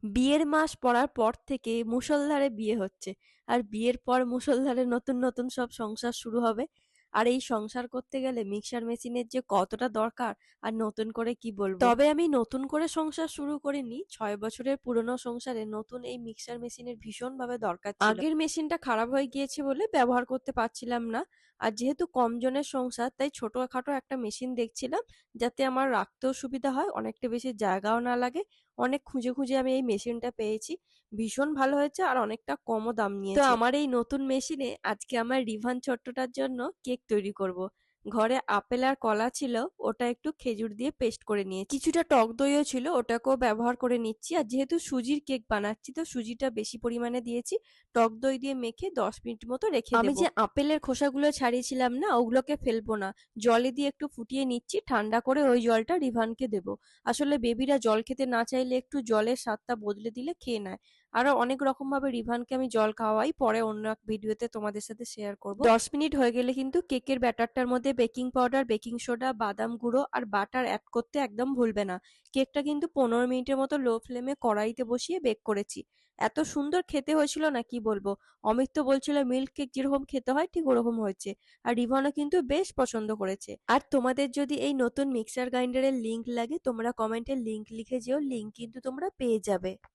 বিয়ের মাস পড়ার পর থেকে মুষলধারে বিয়ে হচ্ছে। আর বিয়ের পর মুষলধারে নতুন নতুন সব সংসার শুরু হবে। আর এই সংসার করতে গেলে মিক্সার মেশিনের যে কতটা দরকার আর নতুন করে কি বলবো। তবে আমি নতুন করে সংসার শুরু করিনি, 6 বছরের পুরনো সংসারে নতুন এই মিক্সার মেশিনের ভীষণভাবে দরকার ছিল। আগের মেশিনটা খারাপ হয়ে গিয়েছে বলে ব্যবহার করতে পারছিলাম না। আর যেহেতু কম জনের সংসার, তাই ছোটখাটো একটা মেশিন দেখছিলাম, যাতে আমার রাখতেও সুবিধা হয়, অনেকটা বেশি জায়গাও না লাগে। অনেক খুঁজে খুঁজে আমি এই মেশিনটা পেয়েছি। ভীষণ ভালো হয়েছে আর অনেকটা কমও দাম নিয়েছে। তো আমার এই নতুন মেশিনে আজকে আমার রিভান ছোট্টটার জন্য কেক তৈরি করব। ঘরে আপেল আর কলা ছিল, ওটা একটু খেজুর দিয়ে পেস্ট করে নিয়েছি। কিছুটা টক দইও ছিল, ওটাকেও ব্যবহার করে নিচ্ছি। আর যেহেতু সুজির কেক বানাচ্ছি, তো সুজিটা বেশি পরিমাণে দিয়েছি। টক দই দিয়ে মেখে 10 মিনিট মতো রেখে দেব। আমি যে আপেলের খোসাগুলো ছাড়িয়েছিলাম না, ওগুলোকে ফেলবো না, জলে দিয়ে একটু ফুটিয়ে নিচ্ছি। ঠান্ডা করে ওই জলটা রিভানকে দেবো। আসলে বেবিরা জল খেতে না চাইলে একটু জলের স্বাদটা বদলে দিলে খেয়ে নেয়। আরো অনেক রকম ভাবে রিভানকে আমি জল খাওয়াই, পরে অন্য এক ভিডিওতে তোমাদের সাথে শেয়ার করব। 10 মিনিট হয়ে গেলে কিন্তু কেকের ব্যাটারটার মধ্যে বেকিং পাউডার, বেকিং সোডা, বাদাম গুঁড়ো আর বাটার অ্যাড করতে একদম ভুলবে না। কেকটা কিন্তু 15 মিনিটের মতো লো ফ্লেমে কড়াইতে বসিয়ে বেক করেছি। এত সুন্দর খেতে হয়েছিল না কি বলবো। অমিত তো বলছিল মিল্ক কেক যেরকম খেতে হয় ঠিক ওরকম হয়েছে। আর রিভানও কিন্তু বেশ পছন্দ করেছে। আর তোমাদের যদি এই নতুন মিক্সার গ্রাইন্ডারের লিংক লাগে, তোমরা কমেন্টে লিংক লিখে যেও, লিংক কিন্তু তোমরা পেয়ে যাবে।